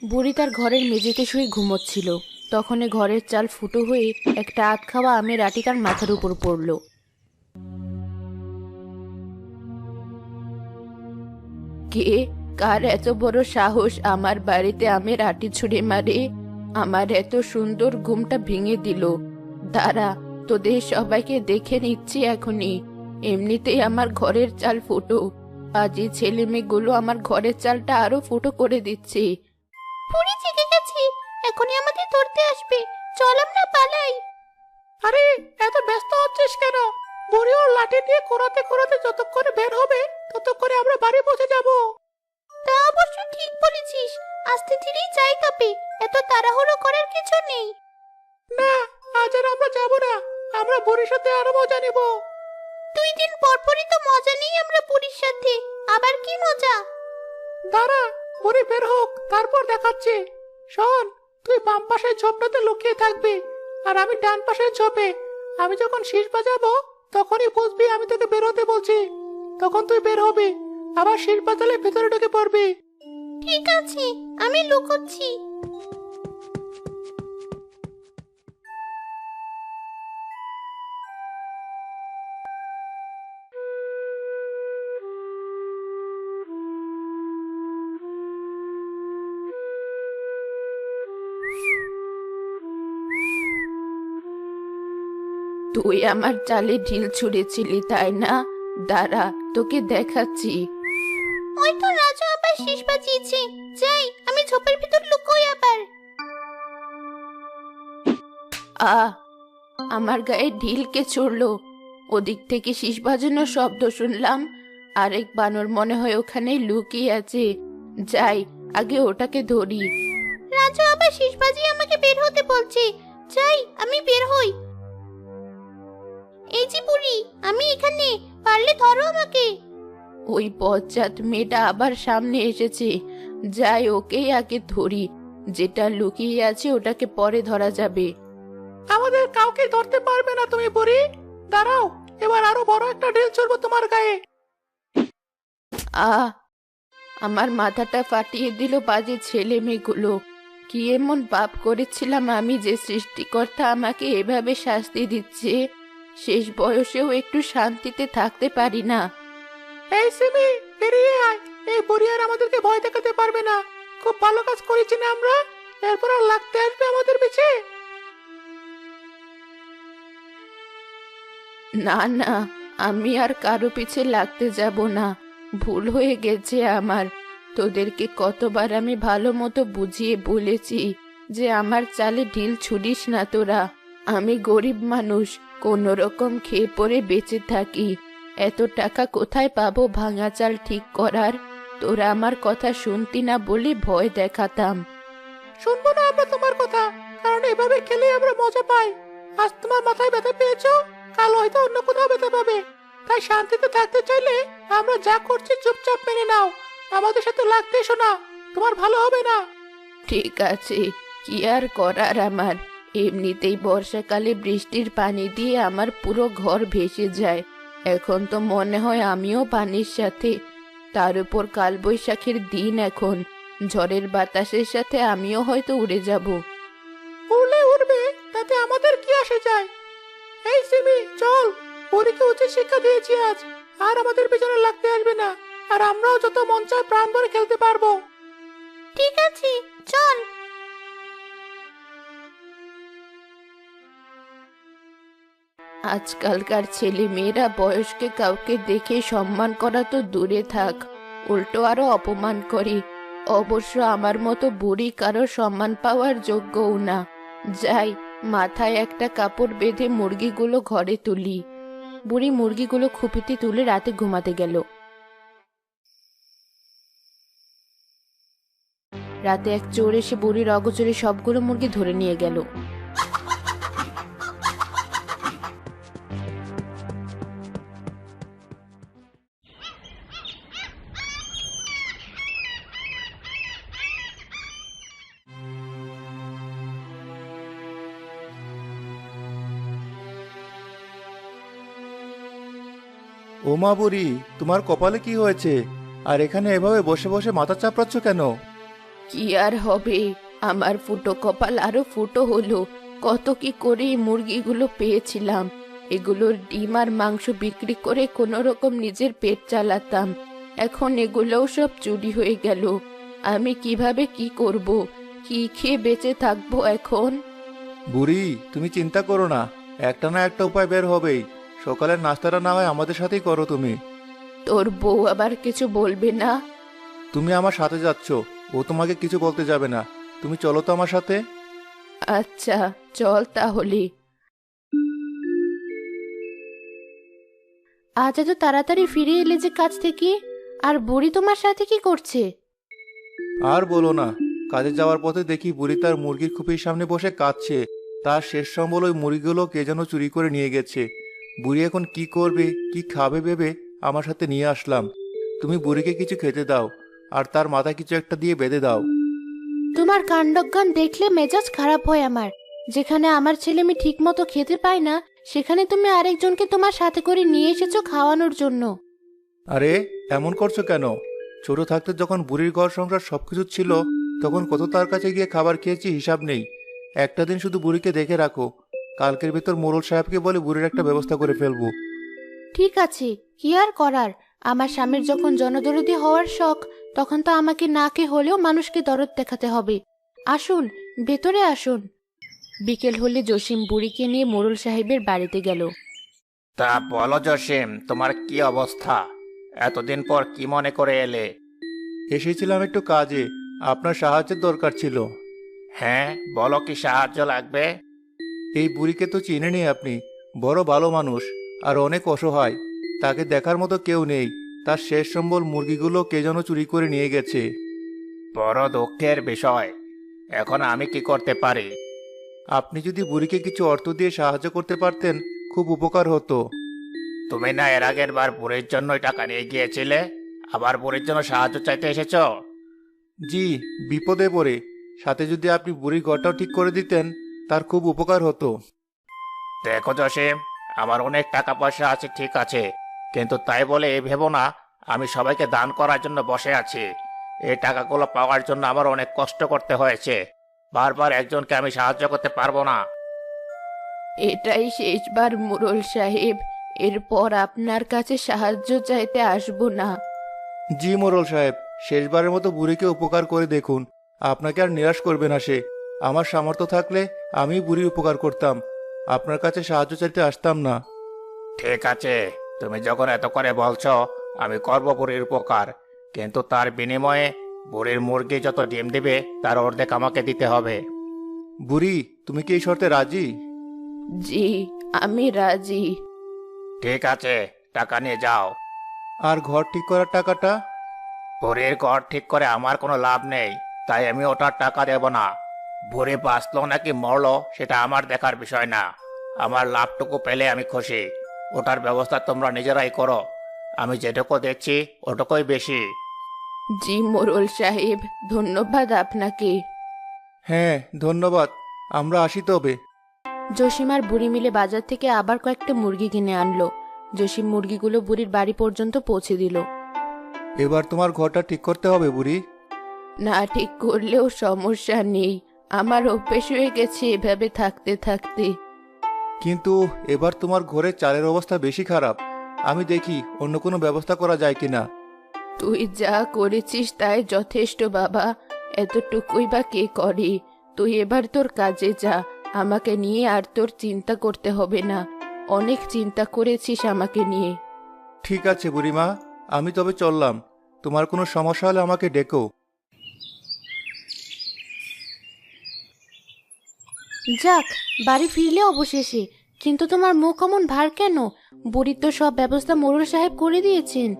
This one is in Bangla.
বুড়ি তার ঘরের মেঝেতে শুয়ে ঘুমোচ্ছিল। তখনই ঘরের চাল ফুটো হয়ে একটা আধ খাওয়া আমের আঁটি তার মাথার উপর পড়ল। কে? কার এত বড় সাহস আমার বাড়িতে আমের আঁটি ছুঁড়ে মারে? আমার এত সুন্দর ঘুমটা ভেঙে দিল। দাঁড়া, তোদের সবাইকে দেখে নিচ্ছি এখনই। এমনিতেই আমার ঘরের চাল ফুটো, আজ এই ছেলে মেয়েগুলো আমার ঘরের চালটা আরো ফুটো করে দিচ্ছে। বুড়ি জেগে গেছে, এখনই আমাদের ধরতে আসবে। চল আমরা পালাই। আরে এত ব্যস্ত হচ্ছিস কেন? বুড়ি ওর লাঠি দিয়ে কোরাতে কোরাতে যতক্ষণে বের হবে ততক্ষণে আমরা বাড়ি পৌঁছে যাব। তা অবশ্য ঠিক বলেছিস, আস্তে ধীরেই যাই, তবে এত তাড়াহুড়ো করার কিছু নেই। না, আজ আর আমরা যাব না, আমরা বুড়ির সাথে আরো মজা নেব। 2 দিন পর পরই তো মজা নেই আমরা বুড়ির সাথে, আবার কি মজা? দাঁড়া, বুড়ি বের হোক, তারপর দেখাচ্ছে। শোন, তুই বাম পাশের ঝোপটাতে লুকিয়ে থাকবি, আর আমি ডান পাশের ঝোপে। আমি যখন শীষ বাজাবো তখনই বুঝবি আমি তোকে বের হতে বলছি। তখন তুই বের হবি, আবার শীষ বাজালে ভেতরে ঢুকে পড়বি। ঠিক আছে, আমি লুকোচ্ছি। তুই আমার চালে ঢিল ছুঁড়েছিলি তাই না? দাঁড়া, তোকে দেখাচ্ছি। ওই তো রাজু আবার শীষ বাজিয়েছে। যাই, আমি ঝোপের ভিতর লুকোই আবার। আ আমার গায়ে ঢিল কে ছুড়লো? ওদিক থেকে শীষ বাজানোর শব্দ শুনলাম। আরেক বানর মনে হয় ওখানে লুকিয়ে আছে। যাই, আগে ওটাকে ধরি। রাজু আবার শীষ বাজিয়ে আমাকে বের হতে বলছে। যাই, আমি বের হই। এই যে বুড়ি, আমি এখানে, পারলে ধরো আমাকে। ওই বজ্জাত মেয়েটা আবার সামনে এসেছে। যাই, ওকেই আগে ধরি। যেটা লুকিয়ে আছে ওটাকে পরে ধরা যাবে। আমাদের কাউকে ধরতে পারবে না তুমি বুড়ি। দাঁড়াও, এবার আরো বড় একটা ঢিল ছুড়বো তোমার গায়ে। আহ আমার মাথাটা ফাটিয়ে দিল বাজে ছেলে মেয়েগুলো। কি এমন পাপ করেছিলাম আমি যে সৃষ্টিকর্তা আমাকে এভাবে শাস্তি দিচ্ছে? শেষ বয়সেও একটু শান্তিতে থাকতে পারি না। এই সিমি, বেরিয়ে আয়। এই বুড়ি আর আমাদেরকে ভয় দেখাতে পারবে না। খুব ভালো কাজ করেছি না আমরা? এরপর আর লাগতে আসবে আমাদের পিছে? না না, আমি আর কারো পিছে লাগতে যাব না। ভুল হয়ে গেছে আমার। তোদেরকে কতবার আমি ভালো মতো বুঝিয়ে বলেছি যে আমার চালে ঢিল ছুড়িস না তোরা। আমি গরিব মানুষ, কোনো রকম খেয়ে পরে বেঁচে থাকি। এত টাকা কোথায় পাবো ভাঙা চাল ঠিক করার? তোরা আমার কথা শুনতি না বলে ভয় দেখাতাম। শুনবো না আমরা তোমার কথা, কারণ এভাবে খেলে আমরা মজা পাই। আজ তোমার মাথায় ব্যথা পেয়েছো, কাল হয়তো অন্য কোথাও ব্যথা পাবে। তাই শান্তিতে থাকতে চাইলে আমরা যা করছি চুপচাপ মেনে নাও। আমাদের সাথে লাগতে এসো না, তোমার ভালো হবে না। ঠিক আছে, কি আর করার আমার। এমনিতেই বর্ষাকালে বৃষ্টির পানি দিয়ে আমার পুরো ঘর ভেসে যায়। এখন তো মনে হয় আমিও পানির সাথে। তার উপর কালবৈশাখীর দিন এখন, ঝড়ের বাতাসের সাথে আমিও হয়তো উড়ে যাব। উড়লে উড়বে, তাতে আমাদের কি আসে যায়? এই সিমি, চল। পরীকে উচিত শিক্ষা দিয়েছি আজ, আর আমাদের পেছনে লাগতে আসবে না। আর আমরাও যত মন চায় প্রাণ ভরে খেলতে পারবো। ঠিক আছে, চল। আজকালকার ছেলে মেয়েরা বয়স্কে কাউকে দেখে সম্মান করা তো দূরে থাক, উল্টো আরো অপমান করে। অবশ্য আমার মতো বুড়ি কারো সম্মান পাওয়ার যোগ্যও না। যাই, মাথায় একটা কাপড় বেঁধে মুরগিগুলো ঘরে তুলি। বুড়ি মুরগিগুলো খুপিতে তুলে রাতে ঘুমাতে গেল। রাতে এক চোর এসে বুড়ির অগোচরে সবগুলো মুরগি ধরে নিয়ে গেল। ও মা বুড়ি, তোমার কপালে কি হয়েছে? আর এখানে এভাবে বসে বসে মাথা চাপড়াচ্ছ কেন? কি আর হবে, আমার ফুটো কপাল আরো ফুটো হলো। কত কি করে এই মুরগিগুলো পেয়েছিলাম, এগুলোর ডিম আর মাংস বিক্রি করে কোনো রকম নিজের পেট চালাতাম। এখন এগুলোও সব চুরি হয়ে গেল। আমি কিভাবে কি করব, কি খেয়ে বেঁচে থাকবো এখন? বুড়ি, তুমি চিন্তা করো না, একটা না একটা উপায় বের হবেই। সকালের নাস্তাটা না হয় আমাদের সাথেই করো তুমি। তোর বউ আবার কিছু বলবে না? তুমি আমার সাথে যাচ্ছ, ও তোমাকে কিছু বলতে যাবে না। তুমি চলো তো আমার সাথে। আচ্ছা, চল তাহলে। আজ এত তাড়াতাড়ি ফিরে এলে যে কাজ থেকে, আর বুড়ি তোমার সাথে কি করছে? আর বলো না, কাজে যাওয়ার পথে দেখি বুড়ি তার মুরগির খুপির সামনে বসে কাঁদছে। তার শেষ সম্বল ওই মুরগিগুলো কে যেন চুরি করে নিয়ে গেছে। বুড়ি এখন কি করবে, কি খাবে ভেবে আমার সাথে নিয়ে আসলাম। তুমি বুড়িকে কিছু খেতে দাও, আর তার মাথায় কিছু একটা দিয়ে বেঁধে দাও। তোমার কাণ্ডজ্ঞান দেখলে মেজাজ খারাপ হয় আমার। যেখানে আমার ছেলে মেয়ে ঠিক মতো খেতে পায় না, সেখানে তুমি আরেকজনকে তোমার সাথে করে নিয়ে এসেছো খাওয়ানোর জন্য। আরে, এমন করছো কেন? ছোট থাকতে যখন বুড়ির ঘর সংসার সবকিছু ছিল, তখন কত তার কাছে গিয়ে খাবার খেয়েছি হিসাব নেই। একটা দিন শুধু বুড়িকে দেখে রাখো, কালকের ভেতর মোড়ল সাহেবকে বলে বুড়ির একটা ব্যবস্থা করে ফেলবো। ঠিক আছে, কি আর করার। আমার স্বামীর যখন জনদরদি হওয়ার শখ, তখন তো আমাকে না খেয়ে হলেও মানুষকে দরদ দেখাতে হবে। আসুন, ভেতরে আসুন। বিকেল হলে জসিম বুড়িকে নিয়ে মোড়ল সাহেবের বাড়িতে গেল। তা বলো জসিম, তোমার কি অবস্থা? এতদিন পর কি মনে করে এলে? এসেছিলাম একটু কাজে, আপনার সাহায্যের দরকার ছিল। হ্যাঁ, বলো কি সাহায্য লাগবে? এই বুড়িকে তো চিনেনই আপনি, বড় ভালো মানুষ, আর অনেক অসহায়। তাকে দেখার মতো কেউ নেই। তার শেষ সম্বল মুরগিগুলো কে যেন চুরি করে নিয়ে গেছে। বড় দুঃখের বিষয়। এখন আমি কি করতে পারি? আপনি যদি বুড়িকে কিছু অর্থ দিয়ে সাহায্য করতে পারতেন, খুব উপকার হতো। তুমি না এর আগের বার বুড়ির জন্যই টাকা নিয়ে গিয়েছিলে, আবার বুড়ির জন্য সাহায্য চাইতে এসেছো? জি, বিপদে পড়ে। সাথে যদি আপনি বুড়ির ঘরটাও ঠিক করে দিতেন, তার খুব উপকার হতো। দেখো জসিম, আমার অনেক টাকা পয়সা আছে ঠিক আছে, কিন্তু তাই বলে এই ভেবো না আমি সবাইকে দান করার জন্য বসে আছি। এই টাকাগুলো পাওয়ার জন্য আমার অনেক কষ্ট করতে হয়েছে। বারবার একজনকে আমি সাহায্য করতে পারবো না। এটাই শেষবার মোড়ল সাহেব, এরপর আপনার কাছে সাহায্য চাইতে আসবো না। জি মোড়ল সাহেব, শেষবারের মতো বুড়িকে উপকার করে দেখুন। আপনাকে আর নিরাশ করবে না সে। আমার সামর্থ্য থাকলে আমি বুড়ির উপকার করতাম, আপনার কাছে সাহায্য চাইতে আসতাম না। ঠিক আছে, তুমি যখন এত করে বলছো, আমি করব বুড়ির উপকার, কিন্তু তার বিনিময়ে বুড়ির মুরগি যত ডিম দিবে তার অর্ধেক আমাকে দিতে হবে। বুড়ি, তুমি কি এই শর্তে রাজি? জি, আমি রাজি। ঠিক আছে, টাকা নিয়ে যাও। আর ঘর ঠিক করার টাকাটা? বুড়ির ঘর ঠিক করে আমার কোনো লাভ নেই, তাই আমি ওটার টাকা দেব না। বুড়ি বাঁচলো নাকি মরলো সেটা আমার দেখার বিষয় না। আমার লাভটুকু পেলে আমি খুশি। ওটার ব্যবস্থা তোমরা নিজেরাই করো। আমি যেটুকু দেখছি ওটুকুই বেশি। জি মোড়ল সাহেব, ধন্যবাদ আপনাকে। হ্যাঁ, ধন্যবাদ। আমরা আসি তবে। জসিম আর বুড়ি মিলে বাজার থেকে আবার কয়েকটা মুরগি কিনে আনলো। জসিম মুরগিগুলো বুড়ির বাড়ি পর্যন্ত পৌঁছে দিল। এবার তোমার ঘরটা ঠিক করতে হবে বুড়ি। না ঠিক করলেও সমস্যা নেই, আমার অভ্যেস হয়ে গেছে এভাবে থাকতে থাকতে। কিন্তু এবার তোমার ঘরে চালের অবস্থা বেশি খারাপ। আমি দেখি অন্য কোনো ব্যবস্থা করা যায় কিনা। তুই যা করেছিস তাই যথেষ্ট বাবা, এতটুকুই বা কে করে। তুই এবার তোর কাজে যা, আমাকে নিয়ে আর তোর চিন্তা করতে হবে না। অনেক চিন্তা করেছিস আমাকে নিয়ে। ঠিক আছে বুড়িমা, আমি তবে চললাম। তোমার কোনো সমস্যা হলে আমাকে ডেকো। যাক, বাড়ি ফিরলে অবশেষে। কিন্তু তোমার মুখ অমন ভার কেন? বুড়ির তো সব ব্যবস্থা মোড়ল সাহেব করে দিয়েছেন।